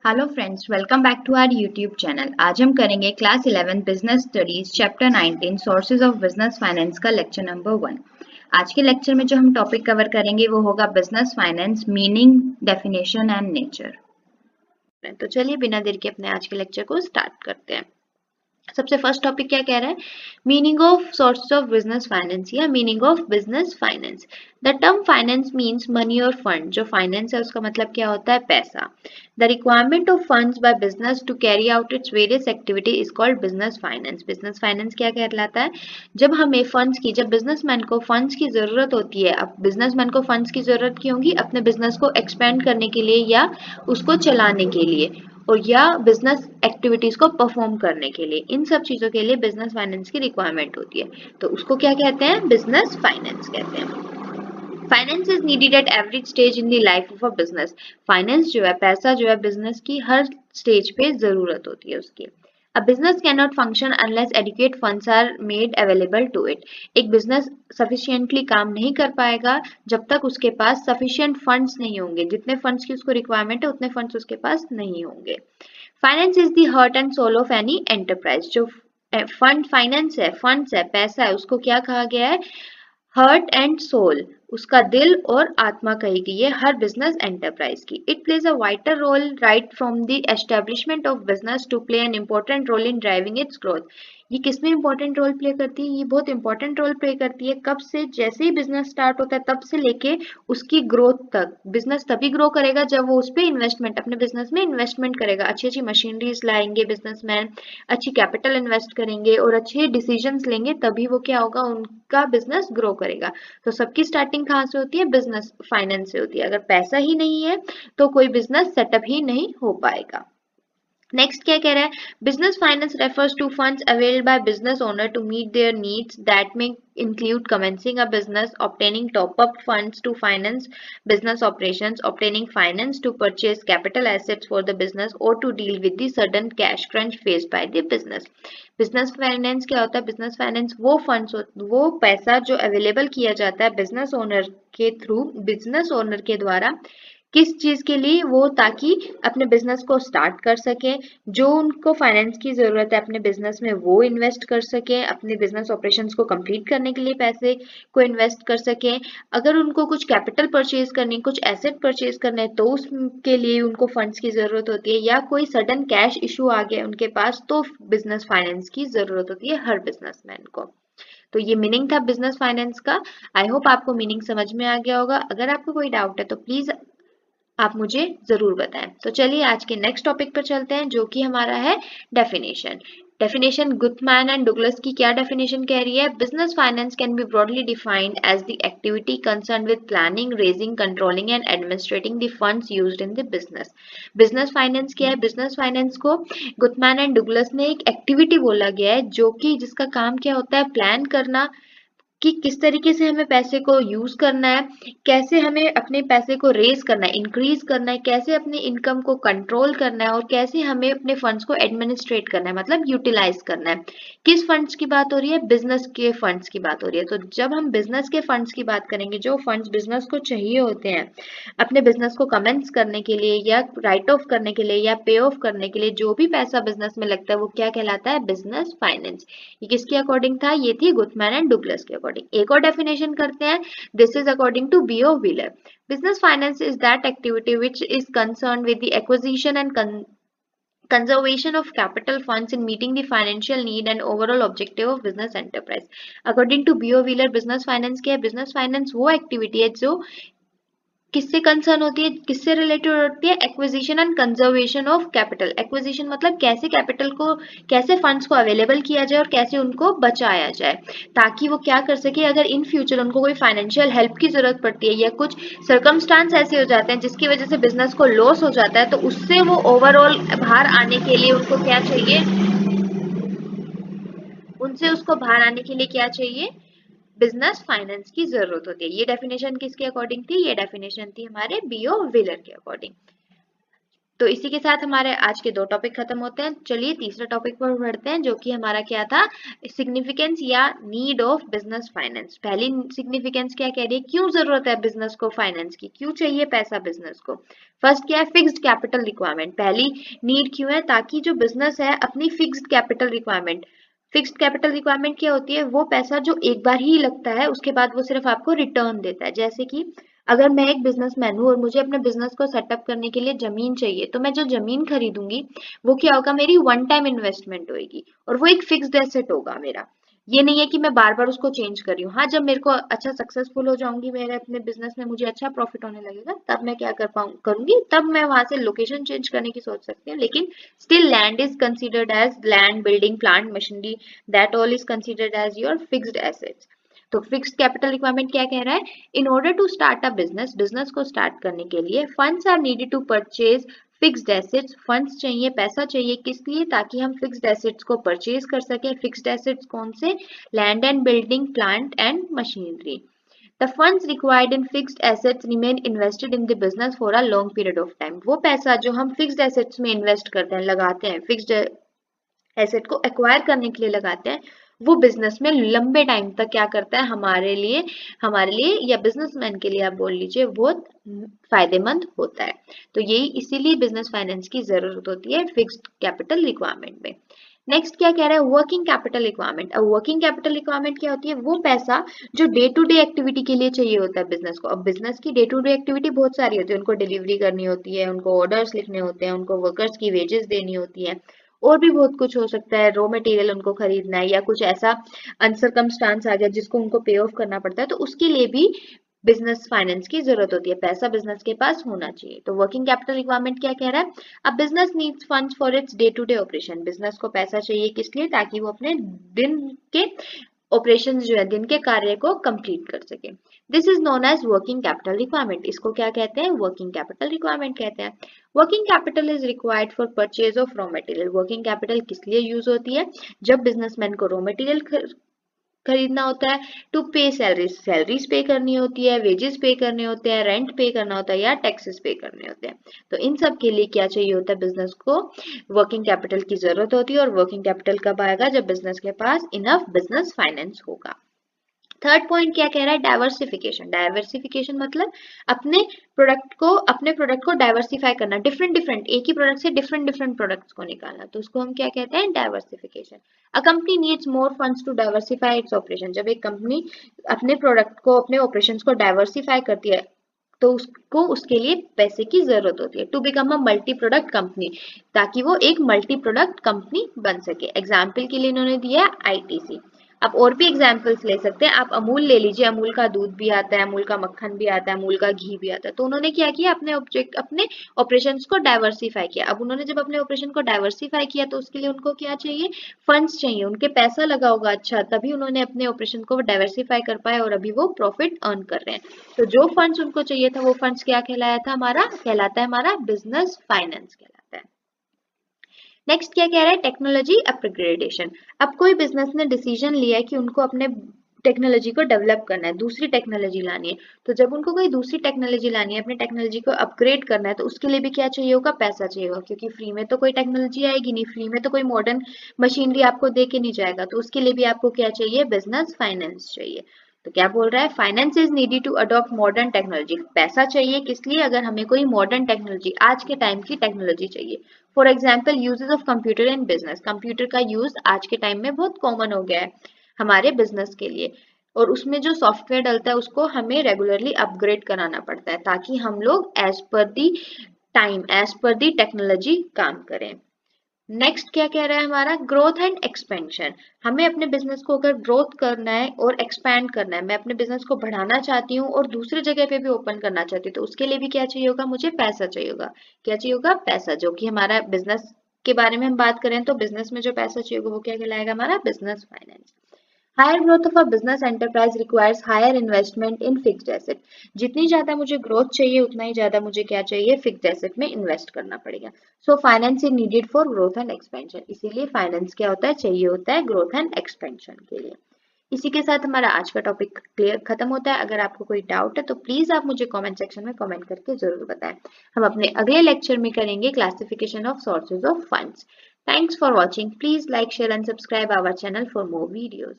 Hello friends, welcome back to our YouTube channel. आज हम करेंगे class 11 business studies chapter 19 sources of business finance का lecture number 1। आज के लेक्चर में जो हम टॉपिक कवर करेंगे वो होगा business finance, meaning, definition and nature. तो चलिए बिना देर के अपने आज के लेक्चर को स्टार्ट करते हैं। सबसे फर्स्ट टॉपिक क्या कह रहा है? Meaning of sources of business finance या meaning of business finance. The term finance means money और फंड। जो फाइनेंस है उसका मतलब क्या होता है? पैसा। The requirement of funds by business to carry out its various activity is called business finance. Business finance क्या कहलाता है? जब हमें फंड्स की, जब बिजनेसमैन को फंड्स की जरूरत होती है। अब बिजनेसमैन को फंड्स की जरूरत क्यों होगी? अपने बिजनेस को एक्सपेंड करने के लिए या उसको चलाने के लिए, और या बिजनेस एक्टिविटीज को परफॉर्म करने के लिए। इन सब चीजों के लिए बिजनेस फाइनेंस की रिक्वायरमेंट होती है, तो उसको क्या कहते हैं? बिजनेस फाइनेंस कहते हैं। Finance is needed at every stage in the life of a business. Finance जो है, पैसा जो है, बिजनेस की हर स्टेज पे जरूरत होती है उसकी। A business cannot function unless adequate funds are made available to it. एक business sufficiently काम नहीं कर पाएगा जब तक उसके पास sufficient funds नहीं होंगे। जितने funds की उसको requirement है उतने funds उसके पास नहीं होंगे। Finance is the heart and soul of any enterprise. जो फंड फाइनेंस है, फंड्स है, पैसा है, उसको क्या कहा गया है? हार्ट एंड सोल, उसका दिल और आत्मा कही गई है हर बिजनेस एंटरप्राइज की। It plays a vital role right from the establishment of business to play an important role in driving its growth. ये किसमें इंपॉर्टेंट रोल प्ले करती है? ये बहुत इंपॉर्टेंट रोल प्ले करती है। कब से? जैसे ही बिजनेस स्टार्ट होता है तब से लेके उसकी ग्रोथ तक। बिजनेस तभी ग्रो करेगा जब वो उस पर इन्वेस्टमेंट, अपने बिजनेस में इन्वेस्टमेंट करेगा। अच्छी अच्छी मशीनरीज लाएंगे बिजनेसमैन, अच्छी कैपिटल इन्वेस्ट करेंगे और अच्छे डिसीजंस लेंगे, तभी वो क्या होगा? उनका बिजनेस ग्रो करेगा। तो सबकी स्टार्टिंग कहाँ से होती है? बिजनेस फाइनेंस से होती है। अगर पैसा ही नहीं है तो कोई बिजनेस सेटअप ही नहीं हो पाएगा। नेक्स्ट क्या कह रहा है? Business finance refers to funds availed by business owner to meet their needs that में include commencing a business, obtaining top-up funds to finance business operations, obtaining finance to purchase capital assets for the business, or to deal with the sudden cash crunch faced by the business. Business finance क्या होता है? Business finance वो funds, वो पैसा जो available किया जाता है बिजनेस ओनर के थ्रू, बिजनेस ओनर के द्वारा, किस चीज के लिए? वो ताकि अपने बिजनेस को स्टार्ट कर सके, जो उनको फाइनेंस की जरूरत है अपने बिजनेस में वो इन्वेस्ट कर सके, अपने बिजनेस ऑपरेशंस को कंप्लीट करने के लिए पैसे को इन्वेस्ट कर सके। अगर उनको कुछ कैपिटल परचेज करनी, कुछ एसेट परचेज करना है तो उसके लिए उनको फंड्स की जरूरत होती है, या कोई सडन कैश इशू आ गया उनके पास तो बिजनेस फाइनेंस की जरूरत होती है हर बिजनेसमैन को। तो ये मीनिंग था बिजनेस फाइनेंस का। आई होप आपको मीनिंग समझ में आ गया होगा। अगर आपको कोई डाउट है तो प्लीज आप मुझे जरूर बताएं। तो चलिए आज के नेक्स्ट टॉपिक पर चलते हैं, जो कि हमारा है definition. Definition Guthmann and Douglas की क्या डेफिनेशन कह रही है? Business finance can be broadly defined as the activity concern with planning, raising, controlling and administrating the funds used in the business. Business finance क्या है? बिजनेस फाइनेंस को गुथमैन and डुगलस ने एक एक्टिविटी बोला गया है, जो कि जिसका काम क्या होता है? प्लान करना कि किस तरीके से हमें पैसे को यूज करना है, कैसे हमें अपने पैसे को रेज करना है, इंक्रीज करना है, कैसे अपने इनकम को कंट्रोल करना है, और कैसे हमें अपने फंड्स को एडमिनिस्ट्रेट करना है, मतलब यूटिलाइज करना है। किस फंड्स की बात हो रही है? बिजनेस के फंड्स की बात हो रही है। तो जब हम बिजनेस के फंड्स की बात करेंगे, जो फंड्स बिजनेस को चाहिए होते हैं अपने बिजनेस को कमेंस करने के लिए, या राइट ऑफ करने के लिए, या पे ऑफ करने के लिए, जो भी पैसा बिजनेस में लगता है वो क्या कहलाता है? Business finance. ये किसके अकॉर्डिंग था? ये थी गुथमैन एंड डुगलस के अकॉर्डिंग। एक और डेफिनेशन करते हैं। This is according to B O Wheeler. Business finance is that activity which is concerned with the acquisition and conservation of capital funds in meeting the financial need and overall objective of business enterprise. According to B.O. Wheeler, business finance क्या है? business finance वो activity है जो किससे concern होती है, किससे related होती है? Acquisition and conservation of capital. Acquisition मतलब कैसे कैपिटल को, कैसे फंड्स को अवेलेबल किया जाए और कैसे उनको बचाया जाए, ताकि वो क्या कर सके, अगर इन फ्यूचर उनको कोई फाइनेंशियल हेल्प की जरूरत पड़ती है या कुछ सर्कमस्टांस ऐसे हो जाते हैं जिसकी वजह से बिजनेस को लॉस हो जाता है, तो उससे वो ओवरऑल बाहर आने के लिए उनको क्या चाहिए? उनसे उसको बाहर आने के लिए क्या चाहिए? बिजनेस फाइनेंस की जरूरत होती है। ये डेफिनेशन किसके अकॉर्डिंग थी? ये डेफिनेशन थी हमारे बीओ व्हीलर के अकॉर्डिंग। तो इसी के साथ हमारे आज के 2 टॉपिक खत्म होते हैं। चलिए तीसरे टॉपिक पर बढ़ते हैं, जो कि हमारा क्या था, सिग्निफिकेंस या नीड ऑफ बिजनेस फाइनेंस। पहली सिग्निफिकेंस क्या कह रही है, क्यों जरूरत है बिजनेस को फाइनेंस की, क्यों चाहिए पैसा बिजनेस को। फर्स्ट क्या है, फिक्स्ड कैपिटल रिक्वायरमेंट। पहली नीड क्यों है, ताकि जो बिजनेस है अपनी fixed capital requirement, fixed capital requirement क्या होती है, वो पैसा जो एक बार ही लगता है, उसके बाद वो सिर्फ आपको रिटर्न देता है। जैसे कि अगर मैं एक बिजनेसमैन हूँ और मुझे अपने बिजनेस को सेटअप करने के लिए जमीन चाहिए, तो मैं जो जमीन खरीदूंगी वो क्या होगा, मेरी वन टाइम इन्वेस्टमेंट होगी और वो एक फिक्स्ड एसेट होगा मेरा। ये नहीं है कि मैं बार बार उसको चेंज कर रही हूँ। हाँ, जब मेरे को अच्छा सक्सेसफुल हो जाऊंगी, मेरे अपने बिजनेस में मुझे अच्छा प्रॉफिट होने लगेगा, तब मैं क्या करूंगी, तब मैं वहां से लोकेशन चेंज करने की सोच सकती हूँ। लेकिन still land is considered as land, building, plant, machinery, that all is considered as your fixed assets. तो फिक्स्ड कैपिटल रिक्वायरमेंट क्या कह रहा है, in order to start a business, business को स्टार्ट करने के लिए funds are needed to purchase fixed assets, funds चाहिए, पैसा चाहिए, किस लिए, ताकि हम फिक्स्ड एसेट्स को परचेज कर सकें। फिक्स्ड एसेट्स कौन से, land and building, plant and machinery. The funds required in fixed assets remain invested in the business for a long period of time. वो पैसा जो हम फिक्स्ड एसेट्स में इन्वेस्ट करते हैं, लगाते हैं, फिक्स्ड एसेट को एक्वायर करने के लिए लगाते हैं, वो बिजनेस में लंबे टाइम तक क्या करता है, हमारे लिए या बिजनेसमैन के लिए आप बोल लीजिए, बहुत फायदेमंद होता है। तो यही इसीलिए बिजनेस फाइनेंस की जरूरत होती है फिक्स्ड कैपिटल रिक्वायरमेंट में। नेक्स्ट क्या कह रहा है, वर्किंग कैपिटल रिक्वायरमेंट। अब वर्किंग कैपिटल रिक्वायरमेंट क्या होती है, वो पैसा जो डे टू डे एक्टिविटी के लिए चाहिए होता है बिजनेस को। अब बिजनेस की डे टू डे एक्टिविटी बहुत सारी होती है, उनको डिलीवरी करनी होती है, उनको ऑर्डर्स लिखने होते हैं, उनको वर्कर्स की वेजेस देनी होती है, और भी बहुत कुछ हो सकता है, रॉ मटेरियल उनको खरीदना है, या कुछ ऐसा अनसरकमस्टांस आ गया जिसको उनको पे ऑफ करना पड़ता है, तो उसके लिए भी बिजनेस फाइनेंस की जरूरत होती है, पैसा बिजनेस के पास होना चाहिए। तो वर्किंग कैपिटल रिक्वायरमेंट क्या कह रहा है, अब business needs funds for its day to day operation, business को पैसा चाहिए किस लिए, ताकि वो अपने दिन के ऑपरेशन जो है, दिन के कार्य को कंप्लीट कर सके। This is known as working capital requirement, इसको क्या कहते हैं, वर्किंग कैपिटल रिक्वायरमेंट कहते हैं। Working capital is required for purchase of raw material, working capital किस लिए यूज होती है, जब बिजनेसमैन को रॉ मटेरियल खरीदना होता है, टू पे सैलरीज, सैलरीज पे करनी होती है, वेजेस पे करने होते हैं, रेंट पे करना होता है, या टैक्सेस पे करने होते हैं। तो इन सब के लिए क्या चाहिए होता है, बिजनेस को वर्किंग कैपिटल की जरूरत होती है। और वर्किंग कैपिटल कब आएगा, जब बिजनेस के पास इनफ बिजनेस फाइनेंस होगा। थर्ड पॉइंट क्या कह रहा है, डाइवर्सिफिकेशन। डाइवर्सिफिकेशन मतलब अपने प्रोडक्ट को डाइवर्सिफाई करना, डिफरेंट डिफरेंट, एक ही प्रोडक्ट से डिफरेंट डिफरेंट प्रोडक्ट्स को निकालना, तो उसको हम क्या कहते हैं, diversification. A company needs more funds to diversify its operation, जब एक कंपनी अपने प्रोडक्ट को, अपने ऑपरेशंस को डाइवर्सिफाई करती है, तो उसको उसके लिए पैसे की जरूरत होती है, to become a multi product company, ताकि वो एक मल्टी प्रोडक्ट कंपनी बन सके। एग्जाम्पल के लिए इन्होंने दिया आईटीसी। आप और भी एग्जाम्पल्स ले सकते हैं, आप अमूल ले लीजिए, अमूल का दूध भी आता है, अमूल का मक्खन भी आता है, अमूल का घी भी आता है। तो उन्होंने क्या किया, अपने ऑपरेशंस को डाइवर्सिफाई किया। अब उन्होंने जब अपने ऑपरेशन को डाइवर्सिफाई किया, तो उसके लिए उनको क्या चाहिए, फंड्स चाहिए, उनके पैसा लगा होगा अच्छा, तभी उन्होंने अपने ऑपरेशन को डाइवर्सिफाई कर पाए और अभी वो प्रॉफिट अर्न कर रहे हैं। तो जो फंड्स उनको चाहिए था, वो फंड्स क्या कहलाता है हमारा बिजनेस फाइनेंस कहलाता है। नेक्स्ट क्या कह रहा है, टेक्नोलॉजी अपग्रेडेशन। अब कोई बिजनेस ने डिसीजन लिया है कि उनको अपने टेक्नोलॉजी को डेवलप करना है, दूसरी टेक्नोलॉजी लानी है। तो जब उनको कोई दूसरी टेक्नोलॉजी लानी है, अपनी टेक्नोलॉजी को अपग्रेड करना है, तो उसके लिए भी क्या चाहिए होगा, पैसा चाहिए होगा, क्योंकि फ्री में तो कोई टेक्नोलॉजी आएगी नहीं, फ्री में तो कोई मॉडर्न मशीनरी आपको दे के नहीं जाएगा, तो उसके लिए भी आपको क्या चाहिए, बिजनेस फाइनेंस चाहिए। तो क्या बोल रहा है, finance is needed to adopt modern technology, पैसा चाहिए किस लिए, अगर हमें कोई मॉडर्न टेक्नोलॉजी, आज के टाइम की टेक्नोलॉजी चाहिए। For example uses of computer in business, computer का यूज आज के टाइम में बहुत कॉमन हो गया है हमारे बिजनेस के लिए, और उसमें जो सॉफ्टवेयर डलता है उसको हमें रेगुलरली अपग्रेड कराना पड़ता है, ताकि हम लोग एज पर दी टाइम, एज पर दी टेक्नोलॉजी काम करें। नेक्स्ट क्या कह रहा है हमारा, ग्रोथ एंड एक्सपेंशन। हमें अपने बिजनेस को अगर ग्रोथ करना है और एक्सपैंड करना है, मैं अपने बिजनेस को बढ़ाना चाहती हूँ और दूसरी जगह पे भी ओपन करना चाहती हूँ, तो उसके लिए भी क्या चाहिए होगा, मुझे पैसा चाहिए होगा। क्या चाहिए होगा, पैसा, जो कि हमारा बिजनेस के बारे में हम बात करें तो बिजनेस में जो पैसा चाहिए होगा वो क्या कहलाएगा, हमारा business finance. Higher growth of a business enterprise requires higher investment in fixed asset, जितनी ज्यादा मुझे ग्रोथ चाहिए उतना ही ज्यादा मुझे क्या चाहिए, फिक्स्ड एसेट में इन्वेस्ट करना पड़ेगा। So finance is needed for growth and expansion, इसीलिए फाइनेंस क्या होता है, चाहिए होता है ग्रोथ एंड एक्सपेंशन के लिए। इसी के साथ हमारा आज का टॉपिक क्लियर खत्म होता है। अगर आपको कोई डाउट है तो प्लीज आप मुझे कमेंट सेक्शन में कमेंट करके जरूर बताएं। हम अपने अगले लेक्चर में करेंगे classification of sources of funds. Thanks for watching. Please like, share and subscribe our channel for more videos.